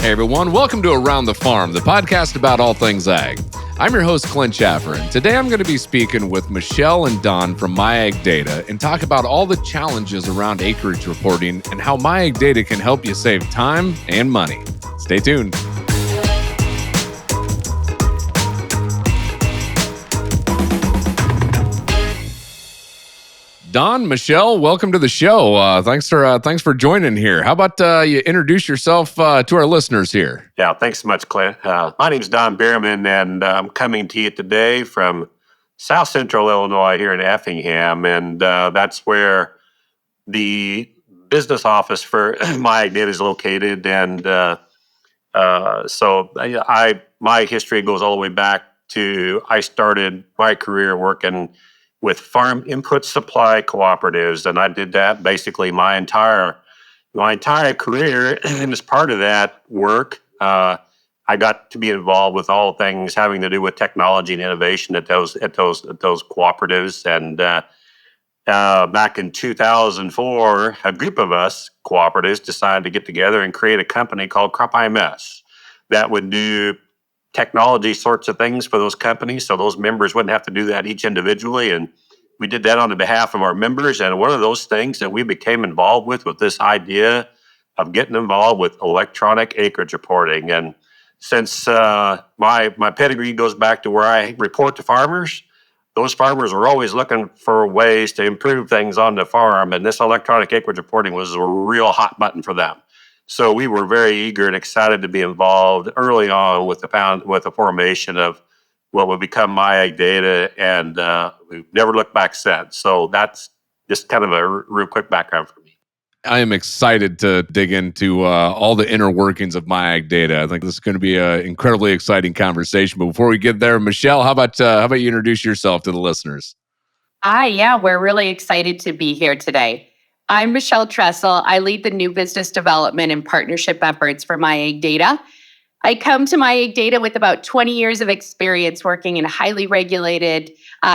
Hey everyone, welcome to Around the Farm, the podcast about all things ag. I'm your host, Clint Schaffer, and today I'm going to be speaking with Michelle and Don from MyAgData and talk about all the challenges around acreage reporting and how MyAgData can help you save time and money. Stay tuned. Don, Michelle, welcome to the show. Thanks for joining here. How about you introduce yourself to our listeners here? Yeah, thanks so much, Clint. My name's Don Bierman, and I'm coming to you today from South Central Illinois here in Effingham, and that's where the business office for MyAgData is located. And my history goes all the way back to I started my career working with farm input supply cooperatives, and I did that basically my entire career. And as part of that work, I got to be involved with all things having to do with technology and innovation at those cooperatives. And back in 2004, a group of us cooperatives decided to get together and create a company called Crop IMS that would do technology sorts of things for those companies, so those members wouldn't have to do that each individually. And we did that on the behalf of our members. And one of those things that we became involved with was this idea of getting involved with electronic acreage reporting. And since my pedigree goes back to where I report to farmers, those farmers are always looking for ways to improve things on the farm, and this electronic acreage reporting was a real hot button for them. So we were very eager and excited to be involved early on with the formation of what would become MyAgData, and we've never looked back since. So that's just kind of a real quick background for me. I am excited to dig into all the inner workings of MyAgData. I think this is going to be an incredibly exciting conversation. But before we get there, Michelle, how about you introduce yourself to the listeners? We're really excited to be here today. I'm Michelle Tressel. I lead the new business development and partnership efforts for MyAgData. I come to MyAgData with about 20 years of experience working in highly regulated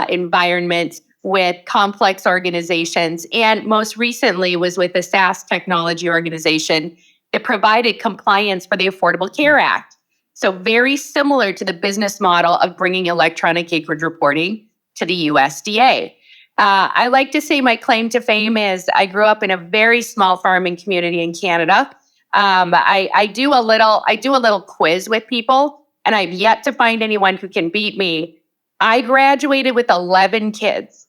environments with complex organizations, and most recently was with a SaaS technology organization that provided compliance for the Affordable Care Act. So very similar to the business model of bringing electronic acreage reporting to the USDA. I like to say my claim to fame is I grew up in a very small farming community in Canada. I do a little quiz with people, and I've yet to find anyone who can beat me. I graduated with 11 kids.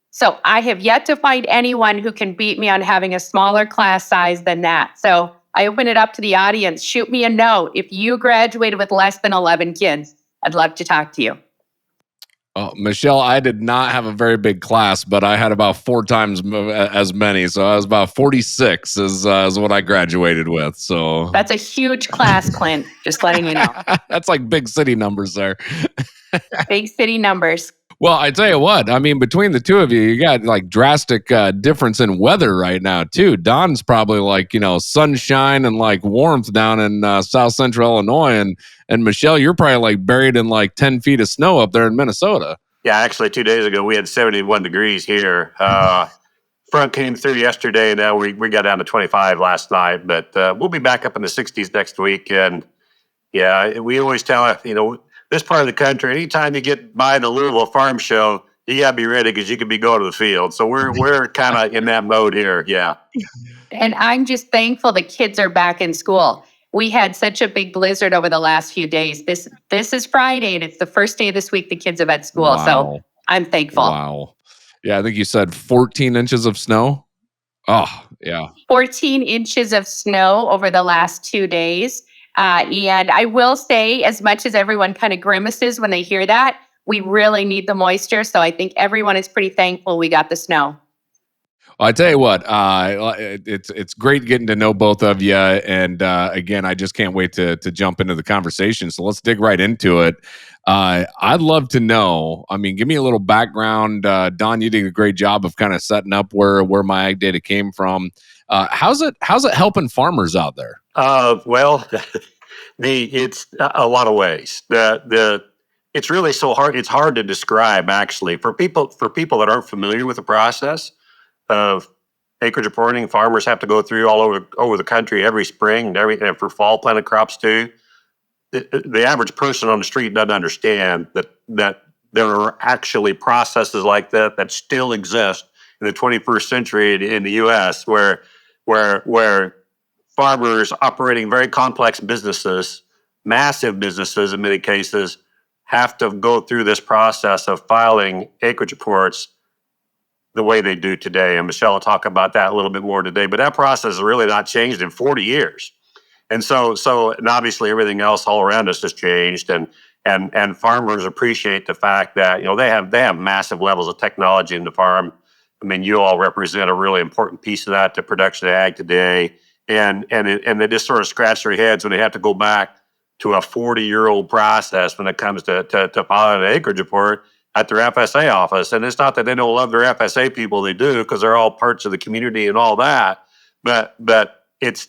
So I have yet to find anyone who can beat me on having a smaller class size than that. So I open it up to the audience. Shoot me a note. If you graduated with less than 11 kids, I'd love to talk to you. Michelle, I did not have a very big class, but I had about 4 times as many. So I was about 46 is what I graduated with. So that's a huge class, Clint. Just letting you know. That's like big city numbers there. Big city numbers. Well, I tell you what, I mean, between the two of you, you got like drastic difference in weather right now, too. Don's probably like, sunshine and like warmth down in South Central Illinois. And Michelle, you're probably like buried in like 10 feet of snow up there in Minnesota. Yeah, actually, 2 days ago, we had 71 degrees here. Front came through yesterday. Now we got down to 25 last night, but we'll be back up in the 60s next week. And yeah, we always tell, this part of the country, anytime you get by the Louisville Farm Show, you got to be ready because you could be going to the field. So we're kind of in that mode here. Yeah. And I'm just thankful the kids are back in school. We had such a big blizzard over the last few days. This is Friday, and it's the first day of this week the kids have at school. Wow. So I'm thankful. Wow. Yeah, I think you said 14 inches of snow. Oh, yeah. 14 inches of snow over the last 2 days. And I will say, as much as everyone kind of grimaces when they hear that, we really need the moisture. So I think everyone is pretty thankful we got the snow. Well, I tell you what, it's great getting to know both of you. And again, I just can't wait to jump into the conversation. So let's dig right into it. I'd love to know, give me a little background. Don, you did a great job of kind of setting up where MyAgData came from. How's it helping farmers out there? Well, it's a lot of ways. It's really so hard. It's hard to describe, actually, for people that aren't familiar with the process of acreage reporting farmers have to go through all over the country every spring and for fall planted crops too. The average person on the street doesn't understand that there are actually processes like that still exist in the 21st century in the U.S. where farmers operating very complex businesses, massive businesses in many cases, have to go through this process of filing acreage reports the way they do today. And Michelle will talk about that a little bit more today, but that process has really not changed in 40 years. And and obviously everything else all around us has changed, and farmers appreciate the fact that they have massive levels of technology in the farm. I mean, you all represent a really important piece of that to production ag today, and they just sort of scratch their heads when they have to go back to a 40-year-old process when it comes to filing an acreage report at their FSA office. And it's not that they don't love their FSA people; they do, because they're all parts of the community and all that. But it's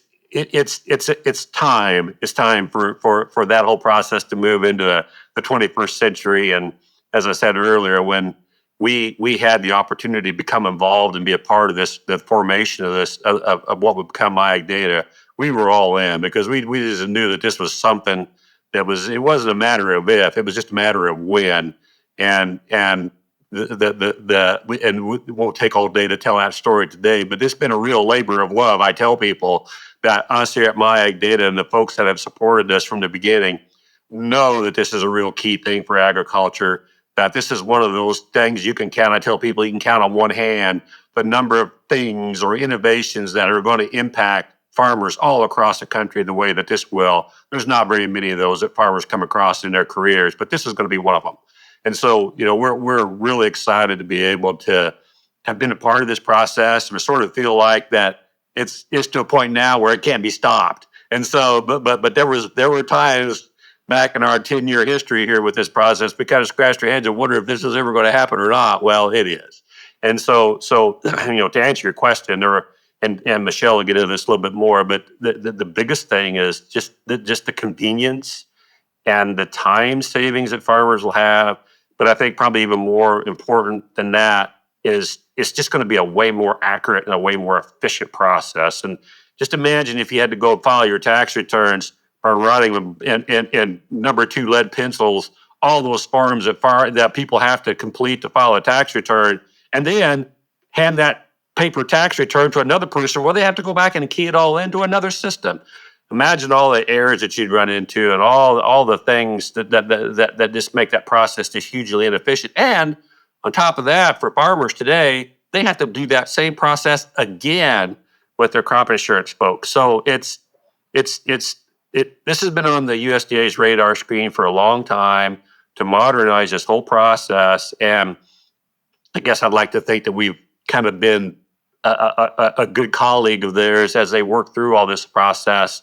time. It's time for that whole process to move into the 21st century. And as I said earlier, when we had the opportunity to become involved and be a part of the formation of this of what would become MyAgData, we were all in, because we just knew that this was something it wasn't a matter of if, it was just a matter of when. And we won't take all day to tell that story today, but it's been a real labor of love. I tell people that us here at MyAgData and the folks that have supported us from the beginning know that this is a real key thing for agriculture, that this is one of those things you can count. I tell people you can count on one hand the number of things or innovations that are going to impact farmers all across the country the way that this will. There's not very many of those that farmers come across in their careers, but this is going to be one of them. And so, we're really excited to be able to have been a part of this process. We sort of feel like that it's to a point now where it can't be stopped. And so, but there were times back in our 10-year history here with this process, we kind of scratched our heads and wonder if this is ever going to happen or not. Well, it is. And so to answer your question, and Michelle will get into this a little bit more, but the biggest thing is just the convenience and the time savings that farmers will have. But I think probably even more important than that is it's just going to be a way more accurate and a way more efficient process. And just imagine if you had to go file your tax returns or writing in number 2 lead pencils, all those forms that people have to complete to file a tax return, and then hand that paper tax return to another person where they have to go back and key it all into another system. Imagine all the errors that you'd run into and all the things that just make that process just hugely inefficient. And on top of that, for farmers today, they have to do that same process again with their crop insurance folks. So this has been on the USDA's radar screen for a long time to modernize this whole process. And I guess I'd like to think that we've kind of been a good colleague of theirs as they work through all this process,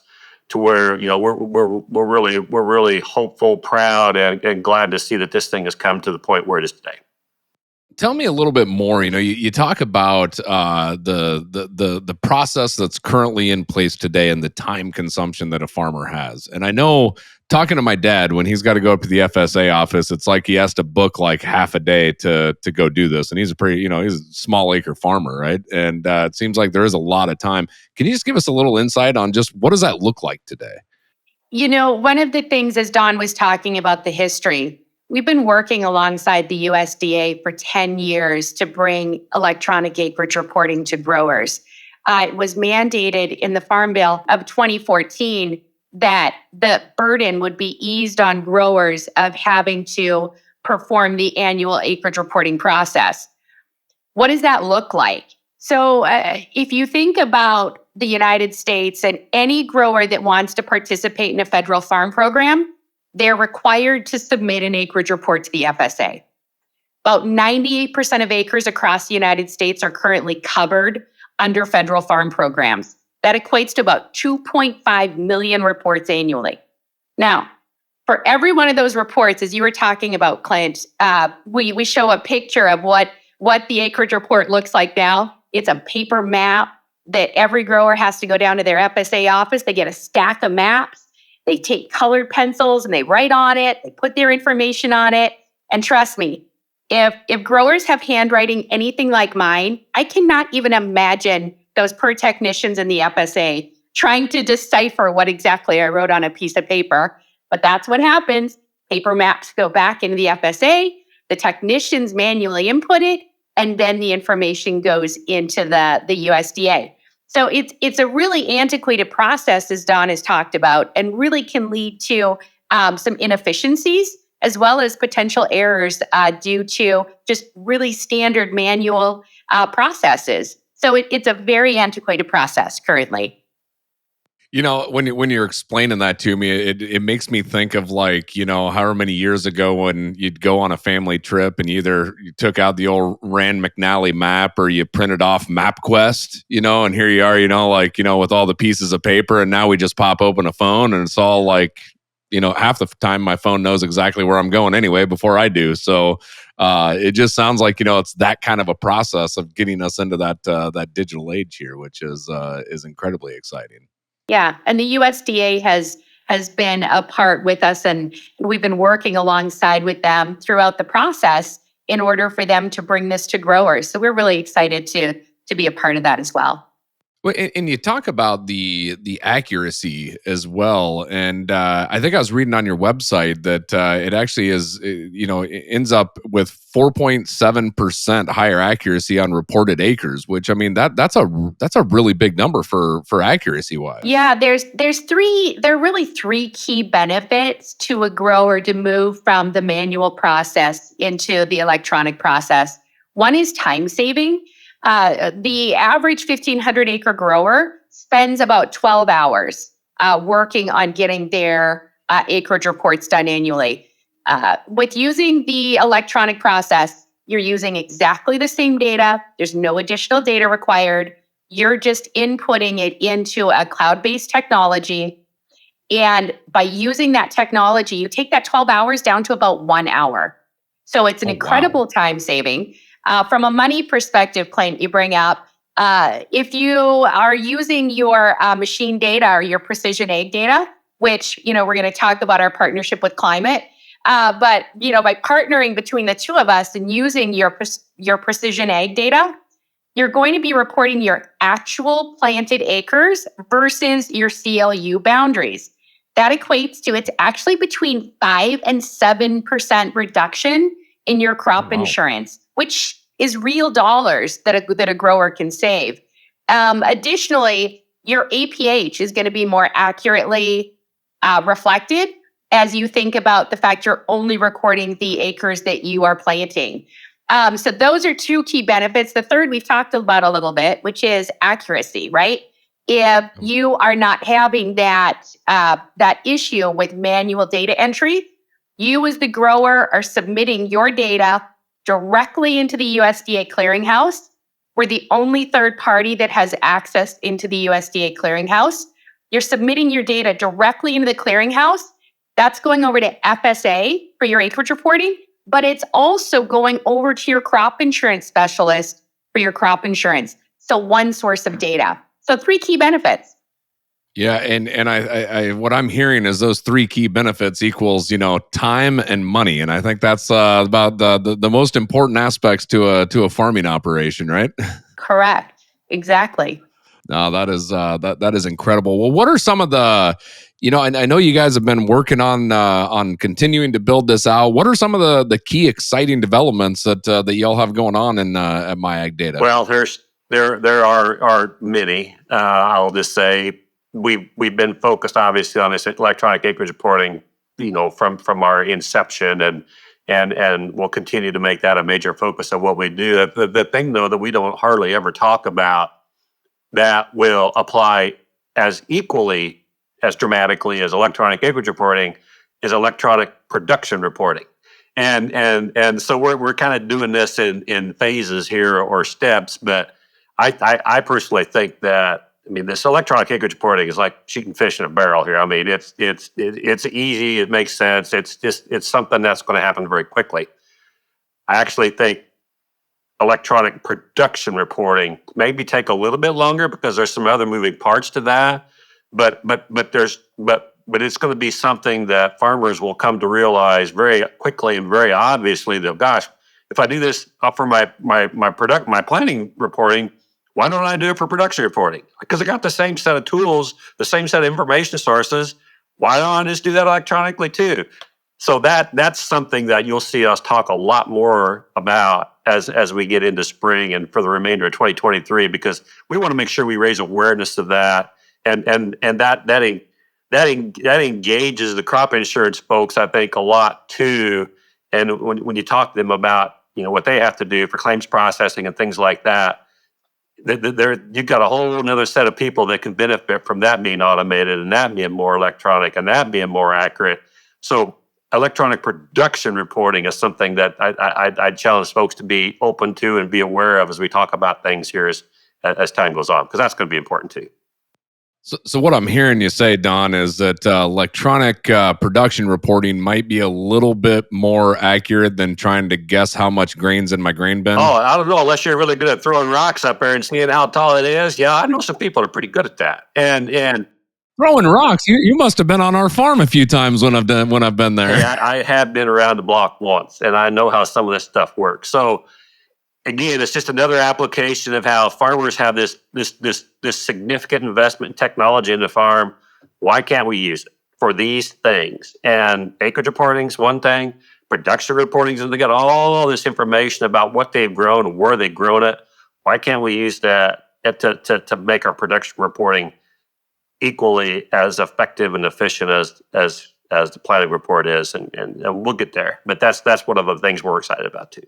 to where we're really hopeful, proud, and glad to see that this thing has come to the point where it is today. Tell me a little bit more. You talk about the process that's currently in place today and the time consumption that a farmer has. And I know, talking to my dad, when he's got to go up to the FSA office, it's like he has to book like half a day to go do this. And he's he's a small acre farmer, right? And it seems like there is a lot of time. Can you just give us a little insight on just what does that look like today? One of the things, as Don was talking about the history, we've been working alongside the USDA for 10 years to bring electronic acreage reporting to growers. It was mandated in the Farm Bill of 2014 that the burden would be eased on growers of having to perform the annual acreage reporting process. What does that look like? So if you think about the United States and any grower that wants to participate in a federal farm program, they're required to submit an acreage report to the FSA. About 98% of acres across the United States are currently covered under federal farm programs. That equates to about 2.5 million reports annually. Now, for every one of those reports, as you were talking about, Clint, we show a picture of what the acreage report looks like now. It's a paper map that every grower has to go down to their FSA office. They get a stack of maps. They take colored pencils and they write on it. They put their information on it. And trust me, If growers have handwriting anything like mine, I cannot even imagine those per technicians in the FSA trying to decipher what exactly I wrote on a piece of paper. But that's what happens. Paper maps go back into the FSA, the technicians manually input it, and then the information goes into the USDA. So it's a really antiquated process, as Don has talked about, and really can lead to some inefficiencies as well as potential errors due to just really standard manual processes. So it's a very antiquated process currently. When you're explaining that to me, it makes me think of, like, however many years ago when you'd go on a family trip and either you took out the old Rand McNally map or you printed off MapQuest, and here you are, like, with all the pieces of paper, and now we just pop open a phone and it's all like, half the time my phone knows exactly where I'm going anyway before I do. So it just sounds like, it's that kind of a process of getting us into that digital age here, which is incredibly exciting. Yeah, and the USDA has been a part with us, and we've been working alongside with them throughout the process in order for them to bring this to growers. So we're really excited to be a part of that as well. Well, and you talk about the accuracy as well, and I think I was reading on your website that it actually is, it ends up with 4.7% higher accuracy on reported acres, which, I mean, that's a really big number for accuracy wise. Yeah, there are really three key benefits to a grower to move from the manual process into the electronic process. One is time saving. The average 1,500 acre grower spends about 12 hours working on getting their acreage reports done annually. With using the electronic process, you're using exactly the same data. There's no additional data required. You're just inputting it into a cloud-based technology. And by using that technology, you take that 12 hours down to about 1 hour. So it's an incredible time saving. From a money perspective, Clint, you bring up, if you are using your machine data or your precision ag data, which, we're going to talk about our partnership with Climate, but, by partnering between the two of us and using your precision ag data, you're going to be reporting your actual planted acres versus your CLU boundaries. That equates to, it's actually between 5 and 7% reduction in your crop insurance, which is real dollars that a grower can save. Additionally, your APH is going to be more accurately reflected as you think about the fact you're only recording the acres that you are planting. So those are two key benefits. The third we've talked about a little bit, which is accuracy, right? If you are not having that issue with manual data entry, you as the grower are submitting your data directly into the USDA clearinghouse. We're the only third party that has access into the USDA clearinghouse. You're submitting your data directly into the clearinghouse. That's going over to FSA for your acreage reporting, but it's also going over to your crop insurance specialist for your crop insurance. So one source of data. So three key benefits. Yeah, and I what I'm hearing is those three key benefits equals, time and money, and I think that's about the most important aspects to a farming operation, right? Correct. Exactly. No, that is incredible. Well, what are some of the, I know you guys have been working on continuing to build this out. What are some of the key exciting developments that y'all have going on in at MyAgData? Well, there are many. I'll just say we've been focused obviously on this electronic acreage reporting, from our inception, and we'll continue to make that a major focus of what we do. The thing though that we don't hardly ever talk about that will apply as equally as dramatically as electronic acreage reporting is electronic production reporting. And so we're kind of doing this in phases here or steps, but I personally think that, this electronic acreage reporting is like shooting fish in a barrel here. It's easy. It makes sense. It's something that's going to happen very quickly. I actually think electronic production reporting maybe take a little bit longer because there's some other moving parts to that. But it's going to be something that farmers will come to realize very quickly and very obviously that, gosh, if I do this for my planning reporting, why don't I do it for production reporting? Because I got the same set of tools, the same set of information sources. Why don't I just do that electronically too? So that's something that you'll see us talk a lot more about as we get into spring and for the remainder of 2023, because we want to make sure we raise awareness of that, and that engages the crop insurance folks, I think, a lot too. And when you talk to them about what they have to do for claims processing and things like that, you've got a whole another set of people that can benefit from that being automated and that being more electronic and that being more accurate. So electronic production reporting is something that I challenge folks to be open to and be aware of as we talk about things here as time goes on, because that's going to be important too. So what I'm hearing you say, Don, is that electronic production reporting might be a little bit more accurate than trying to guess how much grain's in my grain bin. Oh, I don't know. Unless you're really good at throwing rocks up there and seeing how tall it is. Yeah, I know some people are pretty good at that. And throwing rocks. You must have been on our farm a few times when I've been there. Yeah, I have been around the block once, and I know how some of this stuff works. So again, it's just another application of how farmers have this significant investment in technology in the farm. Why can't we use it for these things? And acreage reporting is one thing. Production reporting, and they got all this information about what they've grown and where they've grown it. Why can't we use that to make our production reporting equally as effective and efficient as the planning report is? And we'll get there. But that's one of the things we're excited about too.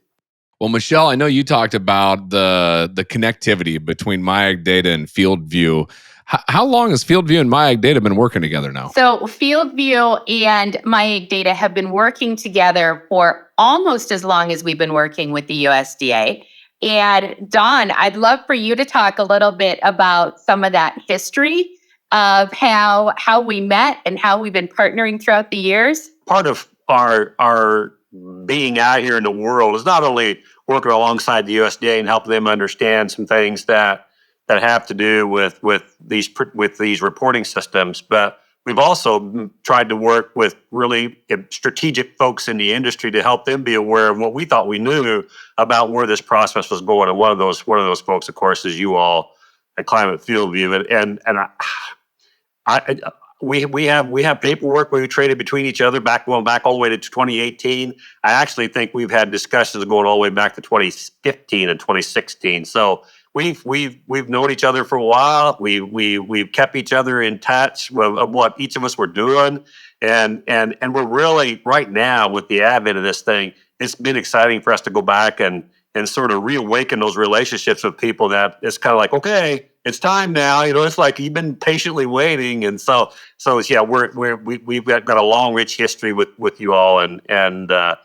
Well, Michelle, I know you talked about the connectivity between MyAgData and FieldView. How long has FieldView and MyAgData been working together now? So FieldView and MyAgData have been working together for almost as long as we've been working with the USDA. And Don, I'd love for you to talk a little bit about some of that history of how we met and how we've been partnering throughout the years. Part of our being out here in the world is not only working alongside the USDA and helping them understand some things that have to do with these reporting systems, but we've also tried to work with really strategic folks in the industry to help them be aware of what we thought we knew about where this process was going. And one of those folks, of course, is you all at Climate FieldView. And we have paperwork we traded between each other going back all the way to 2018. I actually think we've had discussions going all the way back to 2015 and 2016. So we've known each other for a while. We've kept each other in touch of what each of us were doing, and we're really right now with the advent of this thing. It's been exciting for us to go back and sort of reawaken those relationships with people that it's kind of like, okay, it's time now. It's like you've been patiently waiting, and so yeah, we've got a long, rich history with you all, and I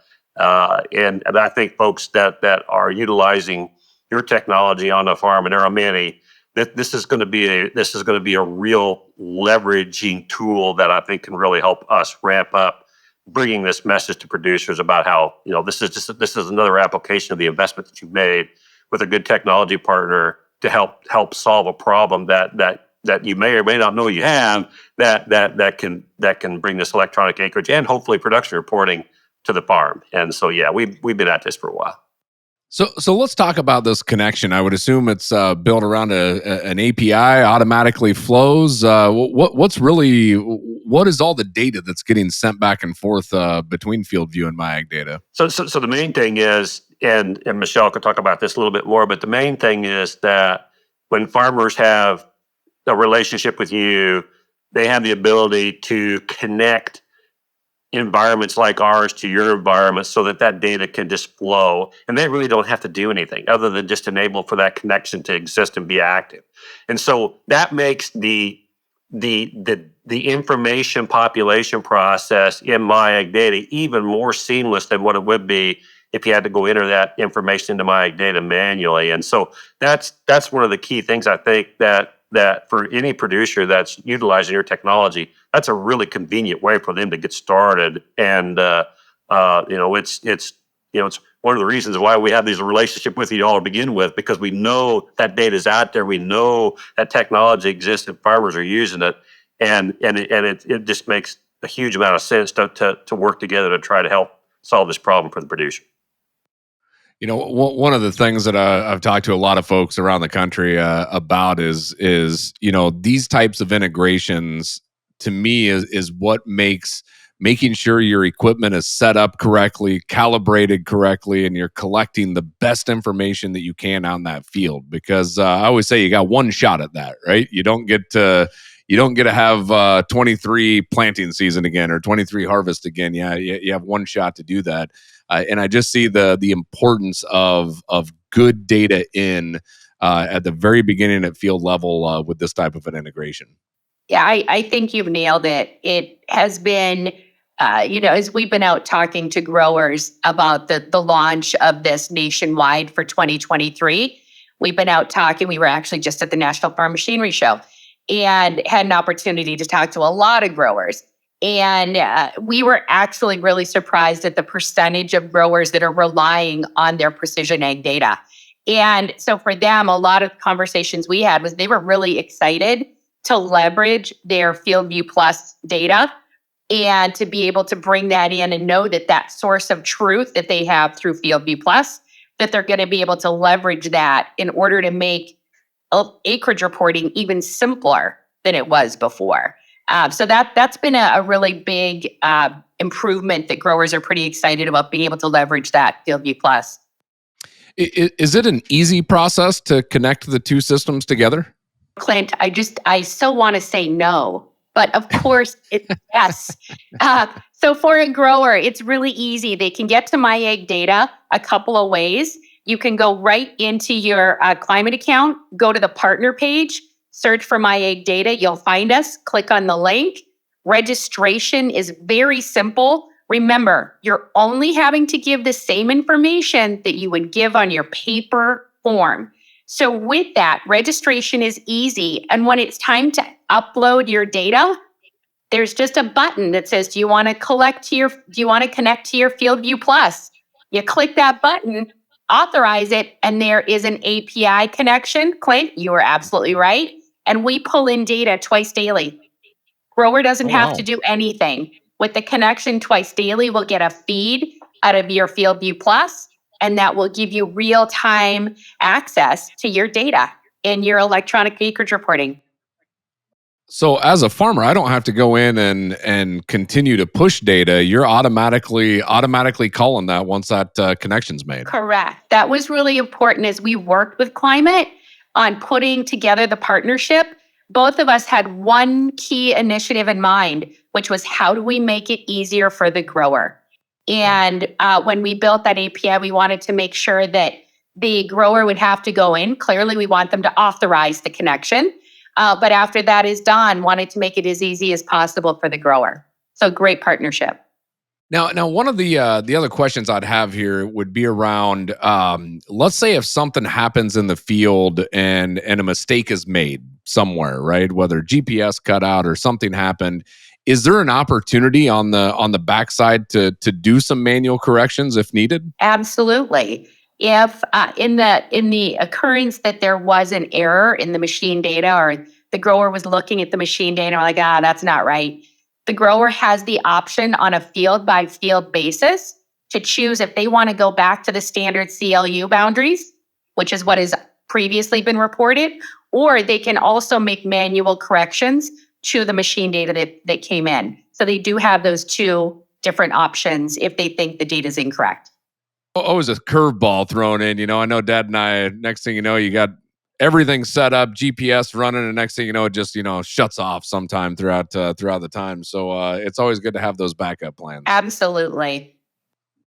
think folks that are utilizing your technology on the farm, and there are many, that this is going to be a real leveraging tool that I think can really help us ramp up bringing this message to producers about how this is another application of the investment that you've made with a good technology partner to help solve a problem that you may or may not know you have that can bring this electronic acreage and hopefully production reporting to the farm. And so yeah, we've been at this for a while. So let's talk about this connection. I would assume it's built around an API, automatically flows. What is all the data that's getting sent back and forth between FieldView and MyAgData? So the main thing is, and Michelle could talk about this a little bit more, but the main thing is that when farmers have a relationship with you, they have the ability to connect environments like ours to your environment so that data can just flow, and they really don't have to do anything other than just enable for that connection to exist and be active. And so that makes the information population process in MyAgData even more seamless than what it would be if you had to go enter that information into MyAgData manually. And so that's one of the key things I think that for any producer that's utilizing your technology, that's a really convenient way for them to get started. And it's one of the reasons why we have this relationship with you all to begin with, because we know that data is out there, we know that technology exists and farmers are using it, and it just makes a huge amount of sense to work together to try to help solve this problem for the producer. One of the things that I've talked to a lot of folks around the country about is these types of integrations to me is what makes making sure your equipment is set up correctly, calibrated correctly, and you're collecting the best information that you can on that field. Because I always say you got one shot at that, right? You don't get to have 23 planting season again or 23 harvest again. Yeah, you have one shot to do that. And I just see the importance of good data at the very beginning at field level with this type of an integration. Yeah, I think you've nailed it. It has been, as we've been out talking to growers about the launch of this nationwide for 2023, we've been out talking. We were actually just at the National Farm Machinery Show and had an opportunity to talk to a lot of growers. And we were actually really surprised at the percentage of growers that are relying on their precision ag data. And so for them, a lot of conversations we had was they were really excited to leverage their FieldView Plus data and to be able to bring that in and know that that source of truth that they have through FieldView Plus, that they're going to be able to leverage that in order to make acreage reporting even simpler than it was before. So that's been a really big improvement that growers are pretty excited about being able to leverage that FieldView Plus. Is it an easy process to connect the two systems together? Clint, I so want to say no, but of course it's yes. So for a grower, it's really easy. They can get to MyAgData a couple of ways. You can go right into your climate account, go to the partner page, search for MyAgData. You'll find us. Click on the link. Registration is very simple. Remember, you're only having to give the same information that you would give on your paper form. So with that, registration is easy. And when it's time to upload your data, there's just a button that says, do you want to connect to your FieldView Plus? You click that button, authorize it, and there is an API connection. Clint, you are absolutely right. And we pull in data twice daily. Grower doesn't have to do anything. With the connection twice daily, we'll get a feed out of your FieldView Plus, and that will give you real-time access to your data in your electronic acreage reporting. So as a farmer, I don't have to go in and continue to push data. You're automatically calling that once that connection's made. Correct. That was really important as we worked with Climate on putting together the partnership. Both of us had one key initiative in mind, which was how do we make it easier for the grower? And when we built that API, we wanted to make sure that the grower would have to go in. Clearly, we want them to authorize the connection. But after that is done, wanted to make it as easy as possible for the grower. So great partnership. Now, one of the other questions I'd have here would be around, let's say if something happens in the field and a mistake is made somewhere, right? Whether GPS cut out or something happened, is there an opportunity on the backside to do some manual corrections if needed? Absolutely. If in the occurrence that there was an error in the machine data, or the grower was looking at the machine data and like, that's not right. The grower has the option on a field by field basis to choose if they want to go back to the standard CLU boundaries, which is what has previously been reported, or they can also make manual corrections to the machine data that came in. So they do have those two different options if they think the data is incorrect. Always a curveball thrown in. I know Dad and I, next thing you know, you got everything set up, GPS running, and next thing you know, it just shuts off sometime throughout the time. So it's always good to have those backup plans. Absolutely.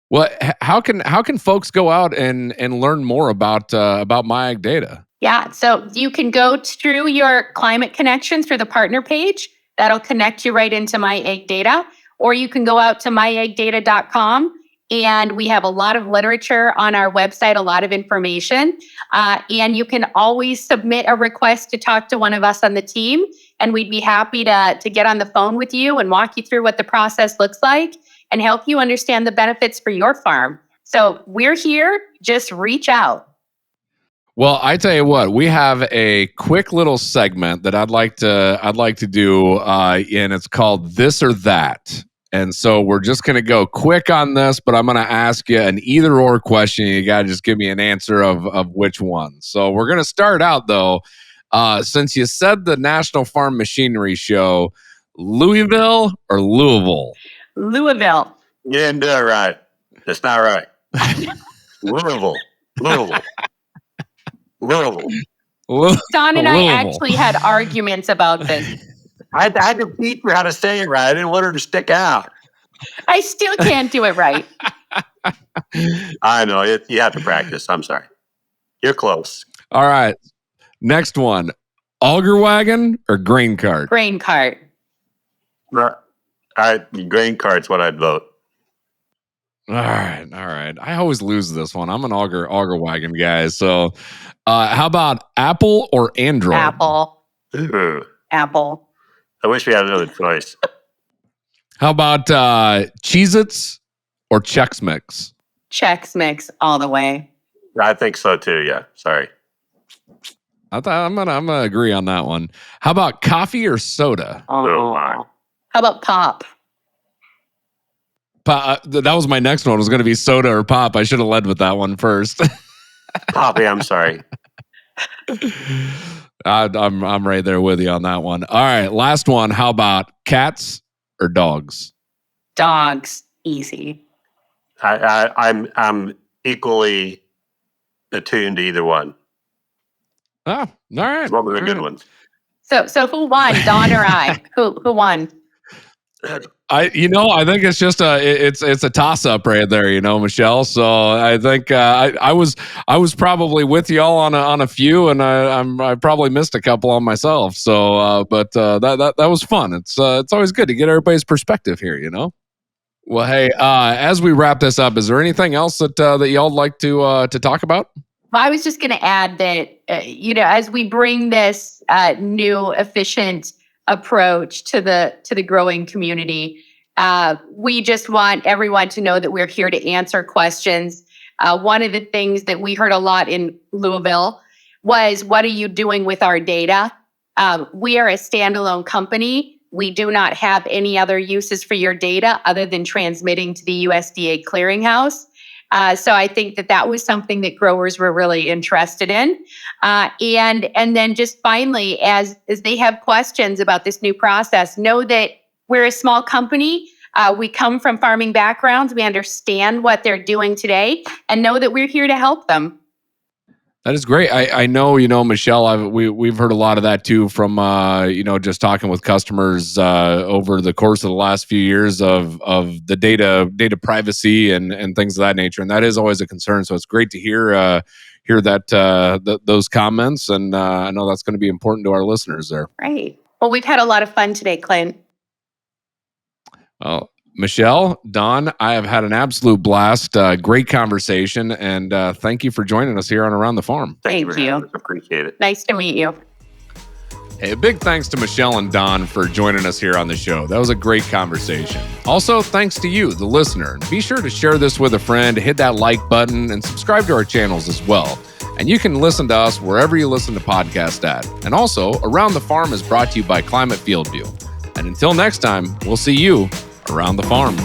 Well, how can folks go out and learn more about MyAgData? Yeah, so you can go through your climate connection through the partner page. That'll connect you right into MyAgData, or you can go out to myagdata.com. And we have a lot of literature on our website, a lot of information. And you can always submit a request to talk to one of us on the team. And we'd be happy to get on the phone with you and walk you through what the process looks like and help you understand the benefits for your farm. So we're here, just reach out. Well, I tell you what, we have a quick little segment that I'd like to do, and it's called This or That. And so we're just going to go quick on this, but I'm going to ask you an either or question. You got to just give me an answer of which one. So we're going to start out, though. Since you said the National Farm Machinery Show, Louisville or Louisville? Louisville. You didn't do it right. That's not right. Louisville. Don and I actually had arguments about this. I had to teach her how to say it right. I didn't want her to stick out. I still can't do it right. I know. You have to practice. I'm sorry. You're close. All right. Next one. Auger wagon or grain cart? Grain cart. All right. Grain cart's what I'd vote. All right. I always lose this one. I'm an auger wagon guy. So how about Apple or Android? Apple. Ooh. Apple. I wish we had another choice. How about Cheez-Its or Chex Mix? Chex Mix all the way. I think so too. Yeah. Sorry. I'm gonna agree on that one. How about coffee or soda? Oh my. How about pop? That was my next one. It was going to be soda or pop. I should have led with that one first. Poppy, I'm sorry. I'm right there with you on that one. All right, last one. How about cats or dogs? Dogs. Easy. I'm equally attuned to either one. Oh, all right. What were the good ones? So who won, Don or I? Who won? I think it's just it's a toss up right there, Michelle. So I think I was probably with y'all on a few, and I probably missed a couple on myself. So, but that was fun. It's always good to get everybody's perspective here, Well, hey, as we wrap this up, is there anything else that y'all like to talk about? Well, I was just going to add that as we bring this new efficient approach to the growing community, we just want everyone to know that we're here to answer questions. One of the things that we heard a lot in Louisville was, what are you doing with our data? We are a standalone company. We do not have any other uses for your data other than transmitting to the USDA clearinghouse. So I think that was something that growers were really interested in. And then just finally, as they have questions about this new process, know that we're a small company. We come from farming backgrounds. We understand what they're doing today, and know that we're here to help them. That is great. I know, Michelle, we've heard a lot of that too from, just talking with customers over the course of the last few years of the data privacy and things of that nature. And that is always a concern. So it's great to hear that those comments. And I know that's going to be important to our listeners there. Right. Well, we've had a lot of fun today, Clint. Well, Michelle, Don, I have had an absolute blast. Great conversation, and thank you for joining us here on Around the Farm. Thank you. Appreciate it. Nice to meet you. Hey, a big thanks to Michelle and Don for joining us here on the show. That was a great conversation. Also, thanks to you, the listener. Be sure to share this with a friend, hit that like button, and subscribe to our channels as well. And you can listen to us wherever you listen to podcasts at. And also, Around the Farm is brought to you by Climate FieldView. And until next time, we'll see you around the farm.